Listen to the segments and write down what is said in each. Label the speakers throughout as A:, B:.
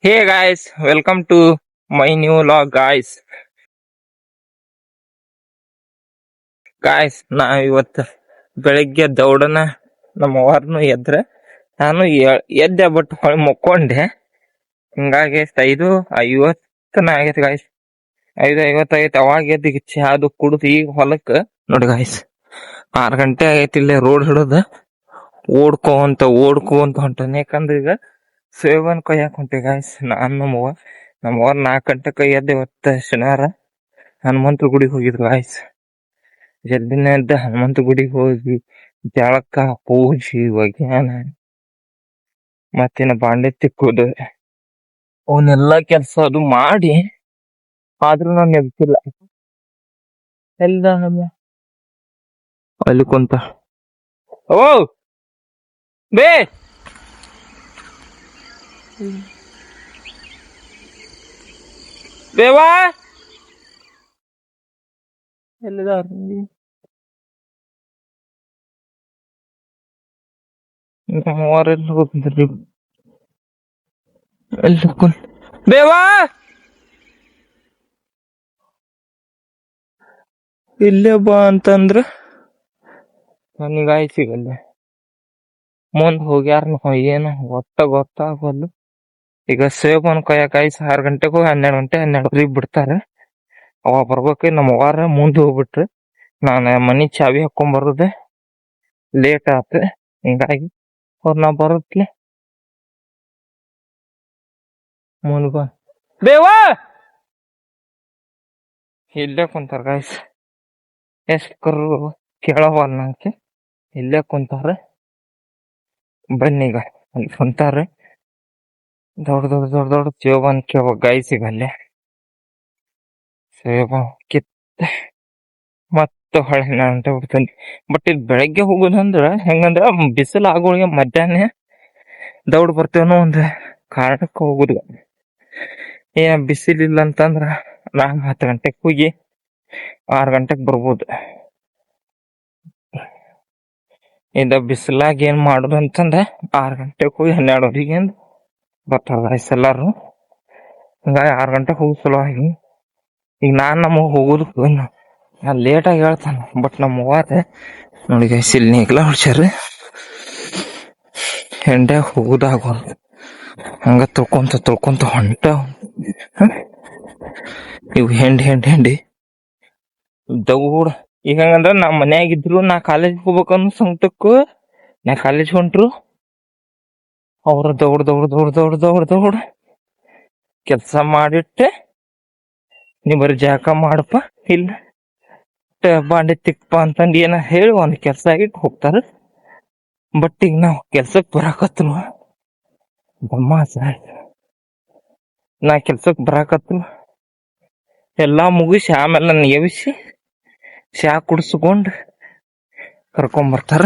A: Hey guys, welcome to my new vlog guys. ನಾ ಇವತ್ತು ಬೆಳಿಗ್ಗೆ ದೌಡನ ನಮ್ಮ ಅವ್ವಾರ್ನು ಎದ್ರೆ ನಾನು ಎದ್ದೆ ಬಟ್ ಹೊಳ್ ಮಕ್ಕೊಂಡೆ. ಹಿಂಗಾಗಿ 5:50 ಆಗೈತೆ ಗಾಯ್ಸ್. 5:50 ಅವಾಗ ಎದ್ದು ಅದು ಕುಡ್ದು ಈಗ ಹೊಲಕ್ಕ ನೋಡಿ ಗಾಯ್ಸ್ 6 ಗಂಟೆ ಆಗೈತಿ. ಇಲ್ಲೇ ರೋಡ್ ಹಿಡಿದು ಓಡ್ಕೊಂತ ಹೊಂಟಾನೆ. ಯಾಕಂದ್ರೆ ಈಗ ಸೇವನ್ ಕೊಯ್ಯಾಕ ಹೊಂಟೆ ಗಾಯ್ಸ್. ನಾನು ನಮ್ಮವ್ವ 4 ಗಂಟೆಗೆ ಎದ್ದು ಇವತ್ತ ಶನಿವಾರ ಹನುಮಂತ ಗುಡಿಗೆ ಹೋಗಿದ್ರು ಗಾಯ್ಸ್. ಜಲ್ದಿನ ಎದ್ದ ಹನುಮಂತ ಗುಡಿಗೆ ಹೋಗಿ ಜಳಕ ಪೂಜಿ ಒಗ್ಯಾನ ಮತ್ತೇನ ಬಾಂಡೆ ತಿಕ್ಕೋದು ಅವನ್ನೆಲ್ಲಾ ಕೆಲ್ಸ ಅದು ಮಾಡಿ ಆದ್ರೂ ನಾನು ಎಬ್ಸಿಲ್ಲ. ಎಲ್ಲ ಅಲ್ಲಿ ಕುಂತ ಓ ಬೇ ಬೇವಾ ಎಲ್ಲಿದಾರ ನಮ್ಮವರೆಲ್ಲ ಹೋಗಿದ್ರಿ ಎಲ್ಲ ಬೇವಾ ಇಲ್ಲೇ ಬಾ ಅಂತಂದ್ರ ನನಗಾಯ್ ಸಿಗಲ್ಲ. ಮುಂದ್ ಹೋಗ್ಯಾರ ಏನು ಗೊತ್ತಾಗೋದು. ಈಗ ಸೇಬನ್ ಕೊಯ್ಯಾಕಾಯಿ 6 ಗಂಟೆಗೂ 12 ಗಂಟೆ 12 ಬಿಡ್ತಾರೆ. ಅವ ಬರ್ಬೇಕು. ನಮ್ಮ ಅವ್ವಾರ ಮುಂದೆ ಹೋಗ್ಬಿಟ್ರಿ. ನಾನು ಮನಿ ಚಾವಿ ಹಾಕೊಂಡ್ ಬರೋದೆ ಲೇಟ್ ಆತ. ಹಿಂಗಾಗಿ ನಾ ಬರುತ್ತಲೆ ಮುಂದ್ ಬಾ ಬೇವಾ ಇಲ್ಲೇ ಕುಂತಾರ ಗಾಯ್ಸ್. ಎಷ್ಟ್ ಕರು ಕೇಳವಲ್ಲ ನಂಗೆ. ಇಲ್ಲೇ ಕುಂತಾರ ಬನ್ನೀಗ ಅಲ್ಲಿ ಕುಂತಾರ. ದೊಡ್ಡ ಸೇಬನ್ ಕೇಳ ಗಾಯ್ಸ್. ಈಗ ಅಲ್ಲೇ ಸೇಬ ಕಿತ್ತ ಮತ್ತೆ ಹೊಳೆ ಅಂತ ಬಿಡ್ತಾನೆ. ಬಟ್ ಇಲ್ಲಿ ಬೆಳಗ್ಗೆ ಹೋಗೋದಂದ್ರ ಹೆಂಗಂದ್ರ ಬಿಸಿಲು ಆಗೋಳಿಗೆ ಮಧ್ಯಾಹ್ನ ದೌಡ್ ಬರ್ತೇವನೋ ಒಂದು ಕಾರಣಕ್ಕೆ ಹೋಗುದು. ಬಿಸಿಲಿಲ್ಲ ಅಂತಂದ್ರ 10 ಗಂಟೆಗೆ ಹೋಗಿ 6 ಗಂಟೆಗೆ ಬರ್ಬೋದು. ಇದ ಬಿಸಿಲಾಗ ಏನ್ ಮಾಡುದು ಅಂತಂದ್ರ 6 ಗಂಟೆಗೆ ಹೋಗಿ 12ವರೆಗೆ ಬರ್ತಾರ ಗಾಯ್ಸ್ ಎಲ್ಲಾರು. ಹಿಂಗಾಗಿ 6 ಗಂಟೆಗೆ ಹೋಗಿ ಸಲುವಾಗಿ ಈಗ ನಮಗ್ ಹೋಗುದು ಲೇಟ್ ಆಗಿ ಹೇಳ್ತಾನ. ಬಟ್ ನಮ್ಮ ಅವ್ವಾರ ನೋಡಿ ಗಾಯ್ಸ್ ಇಲ್ಲಿ ನೇಗ್ಲ ಹೊಡ್ಸ್ಯಾರ. ಹೆಂಡ್ಯಾಗ ಹೋಗುದಾಗೋದು ಹಂಗ ತೊಳ್ಕೊಂತ ಹೊಂಟ. ಇವ್ ಹೆಂಡಿ ದೌಡ್ ಈಗ ಹಂಗಂದ್ರ ನಮ್ ಮನ್ಯಾಗಿದ್ರು ನಾ ಕಾಲೇಜ್ ಹೋಗ್ಬೇಕನ್ನೋ ಸಂಕಟಕ್ಕೂ ನಾ ಕಾಲೇಜ್ ಹೊಂಟ್ರು. ಅವ್ರ ದೌಡ್ ಕೆಲ್ಸ ಮಾಡಿಟ್ಟೆ ನೀ ಬರೀ ಜಾಕ ಮಾಡಪ್ಪ ಇಲ್ಲ ಬಾಂಡೆ ತಿಕ್ಕಪ್ಪ ಅಂತಂದ್ ಏನ ಹೇಳಿ ಒಂದ್ ಕೆಲ್ಸ ಆಗಿಟ್ಟು ಹೋಗ್ತಾರ. ಬಟ್ ಈಗ ನಾವ್ ಕೆಲ್ಸಕ್ ಬರಾಕತ್ರು ನಾ ಕೆಲ್ಸಕ್ ಬರಾಕತ್ರು ಎಲ್ಲಾ ಮುಗಿಸಿ ಆಮೇಲೆ ನನ್ನ ಎಬ್ಸಿ ಚಾ ಕುಡಿಸ್ಕೊಂಡ್ ಕರ್ಕೊಂಬರ್ತಾರ.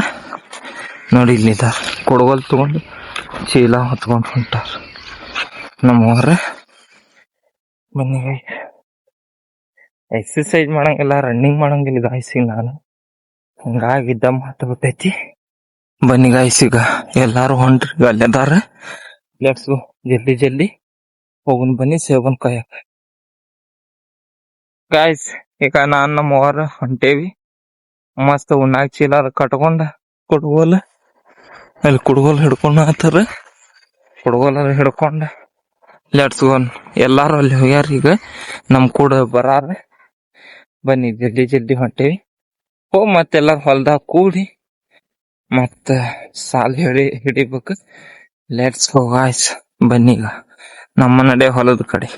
A: ನೋಡಿ ಇಲ್ಲಿದಾರ ಕೊಡವಲ್ ತಗೊಂಡು ಚೀಲ ಹೊತ್ಕೊಂಡ್ ಹೊಂಟಾರ ನಮ್ಮವ್ರ. ಬನ್ನಿ ಎಕ್ಸರ್ಸೈಜ್ ಮಾಡಂಗಿಲ್ಲ, ರನ್ನಿಂಗ್ ಮಾಡಂಗಿಲ್ಲ ಗಾಯ್ಸಿಗೆ ನಾನು. ಹಂಗಾಗಿ ದಮ್ ಹತ್ತ ಬಿಟ್ಟೈತಿ. ಬನ್ನಿ ಗಾಯ್ಸಿಗ ಎಲ್ಲಾರು ಹೊಂಟ್ರಿ ಅಲ್ಲದಾರ. ಲೆಟ್ಸ್ ಗೋ ಜಲ್ದಿ ಹೋಗುನ್ ಬನ್ನಿ ಸೇಬನ್ ಕಾಯಕ ಗಾಯ್ಸ್. ಈಗ ನಾನ್ ನಮ್ಮ ಅವ್ವಾರ ಹೊಂಟೇವಿ ಮಸ್ತ್ ಉಣ್ಣಾಕ್ ಚೀಲ ಕಟ್ಕೊಂಡ ಕುಡ್ಗೋಲ್ ಹಿಡ್ಕೊಂಡ್ ಆತರ ಕುಡ್ಗೋಲ ಹಿಡ್ಕೊಂಡ ಲೆಟ್ಸ್ ಗೋ. ಎಲ್ಲಾರು ಅಲ್ಲಿ ಹೋಗ್ಯಾರ. ಈಗ ನಮ್ ಕೂಡ ಬರಾರ. ಬನ್ನಿ ಜಲ್ದಿ ಹೊಂಟೇವಿ. ಮತ್ತೆಲ್ಲಾರು ಹೊಲ್ದಾಗ ಕೂಡಿ ಮತ್ತ ಸಾಲ್ ಹಿಡಿಬೇಕು. Let's go guys. ಬನ್ನಿ ಈಗ ನಮ್ಮ ನಡೆ ಹೊಲದ ಕಡೆ.